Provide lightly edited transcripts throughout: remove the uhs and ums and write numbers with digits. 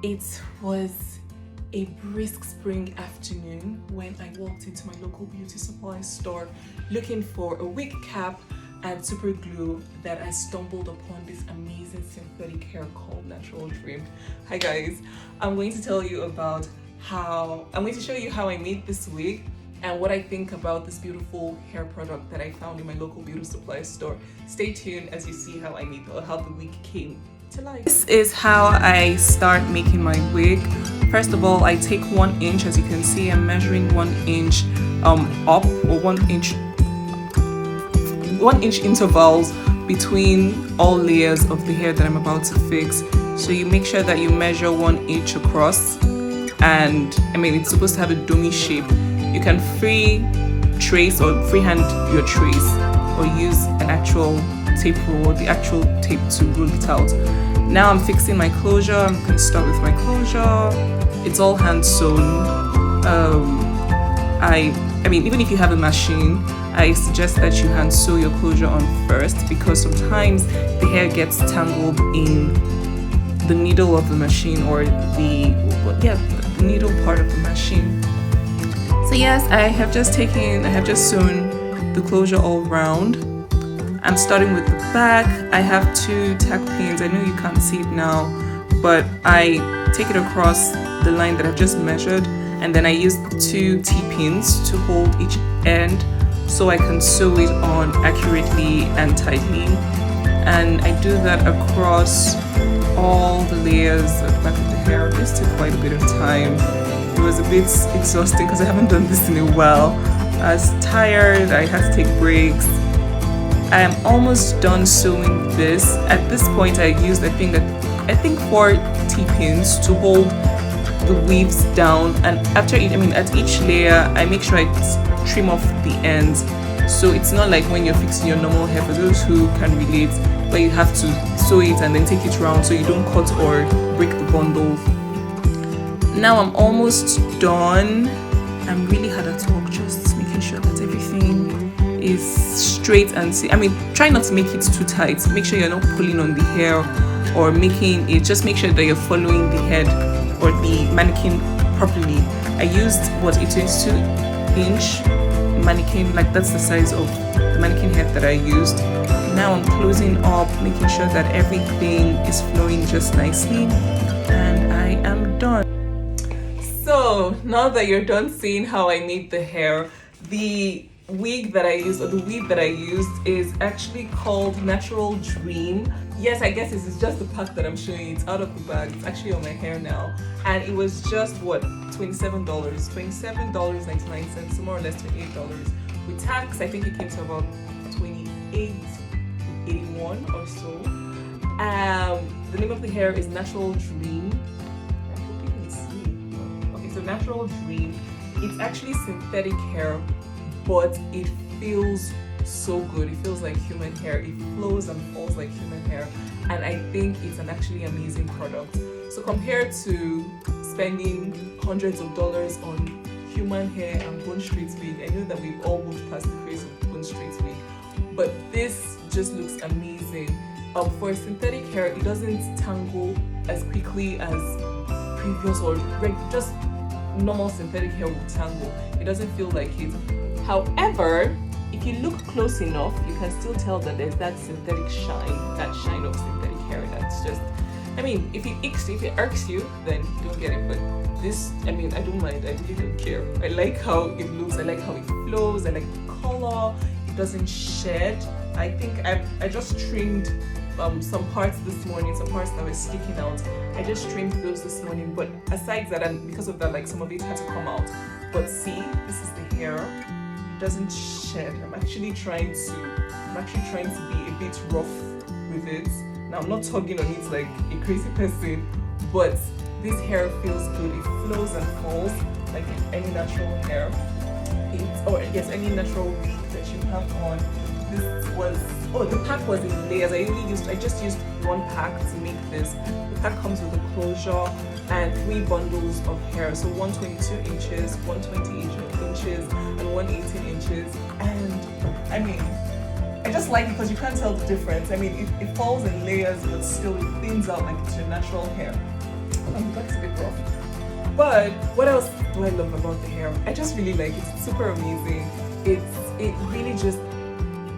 It was a brisk spring afternoon when I walked into my local beauty supply store looking for a wig cap and super glue that I stumbled upon this amazing synthetic hair called Natural Dream. Hi guys, I'm going to tell you about I'm going to show you how I made this wig and what I think about this beautiful hair product that I found in my local beauty supply store. Stay tuned as you see how the wig came to life. This is how I start making my wig. First of all, I take 1 inch. As you can see, I'm measuring 1 inch up, or 1 inch intervals between all layers of the hair that I'm about to fix. So you make sure that you measure 1 inch across, and it's supposed to have a domey shape. You can free trace or freehand your trace, or use an actual tape rule, the actual tape to rule it out. Now I'm fixing my closure. I'm going to start with my closure. It's all hand sewn. Even if you have a machine, I suggest that you hand sew your closure on first, because sometimes the hair gets tangled in the needle of the machine, or the needle part of the machine. So yes, I have just sewn the closure all round. I'm starting with the back. I have 2 tack pins. I know you can't see it now, but I take it across the line that I've just measured, and then I use 2 T-pins to hold each end so I can sew it on accurately and tightly. And I do that across all the layers at the back of the hair. This took quite a bit of time. It was a bit exhausting because I haven't done this in a while. I was tired, I had to take breaks. I am almost done sewing this. At this point I used I think 4 T-pins to hold the weaves down, and after it, at each layer I make sure I trim off the ends, so it's not like when you're fixing your normal hair, for those who can relate, where you have to sew it and then take it round so you don't cut or break the bundle. Now I'm almost done. I'm really hard at work, just making sure that everything is straight and try not to make it too tight. Make sure you're not pulling on the hair or making it, just make sure that you're following the head or the mannequin properly. I used a 22-inch mannequin, like that's the size of the mannequin head that I used. Now I'm closing up, making sure that everything is flowing just nicely, and I am done. So now that you're done seeing how I made the hair, the wig that I used, or the weave that I used, is actually called Natural Dream. Yes, I guess this is just the pack that I'm showing you. It's out of the bag. It's actually on my hair now, and it was just $27.99, so more or less $28 with tax. I think it came to about $28.81 or so. The name of the hair is Natural Dream. I hope you can see. Okay, so Natural Dream. It's actually synthetic hair, but it feels so good. It feels like human hair. It flows and falls like human hair, and I think it's an actually amazing product. So compared to spending hundreds of dollars on human hair and Bond Street wig, I know that we've all moved past the craze of Bond Street wig, but this just looks amazing. For synthetic hair, it doesn't tangle as quickly as previous or just normal synthetic hair would tangle. It doesn't feel like it. However, if you look close enough, you can still tell that there's that synthetic shine, that shine of synthetic hair. That's just, if it irks you, then don't get it. But this, I don't mind. I really don't care. I like how it looks. I like how it flows. I like the color. It doesn't shed. I think I just trimmed some parts this morning, some parts that were sticking out. I just trimmed those this morning. But aside that, and because of that, some of it had to come out. But see, this is the hair. Doesn't shed. I'm actually trying to be a bit rough with it. Now I'm not tugging on it like a crazy person, but this hair feels good. It flows and falls like any natural hair. Any natural wig that you have on. The pack was in layers. I just used 1 pack to make this. The pack comes with a closure and 3 bundles of hair, so 122 inches, 120 inches, and 118 inches. And I just like it because you can't tell the difference. It falls in layers, but still it thins out like it's your natural hair. the back is a bit rough. But what else do I love about the hair? I just really like it. It's super amazing. It really just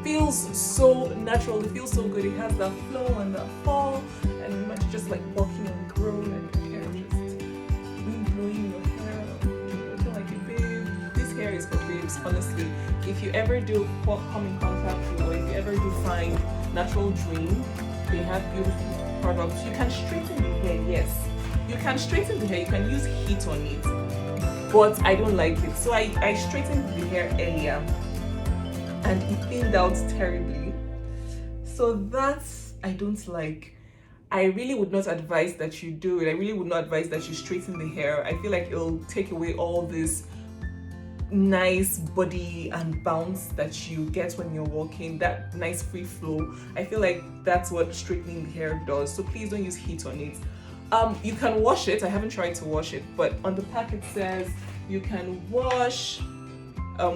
feels so natural. It feels so good. It has that flow and that fall, and you might just like walking on the road and your hair just wind blowing your hair, looking like a babe. This hair is for babes, honestly. If you ever do come in contact with, or if you ever do find Natural Dream, they have beautiful products. You can straighten the hair, yes. You can straighten the hair, you can use heat on it, but I don't like it. So I straightened the hair earlier and it thinned out terribly. So that's I don't like. I really would not advise that you do it. I really would not advise that you straighten the hair. I feel like it'll take away all this nice body and bounce that you get when you're walking, that nice free flow. I feel like that's what straightening the hair does. So please don't use heat on it. You can wash it. I haven't tried to wash it, but on the pack it says you can wash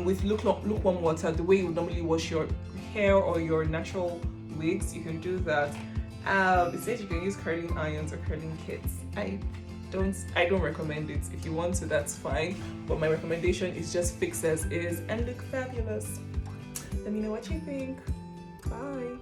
with lukewarm water, the way you would normally wash your hair or your natural wigs. You can do that. It says you can use curling irons or curling kits. I don't recommend it. If you want to, that's fine, but my recommendation is just fix as is and look fabulous. Let me know what you think. Bye.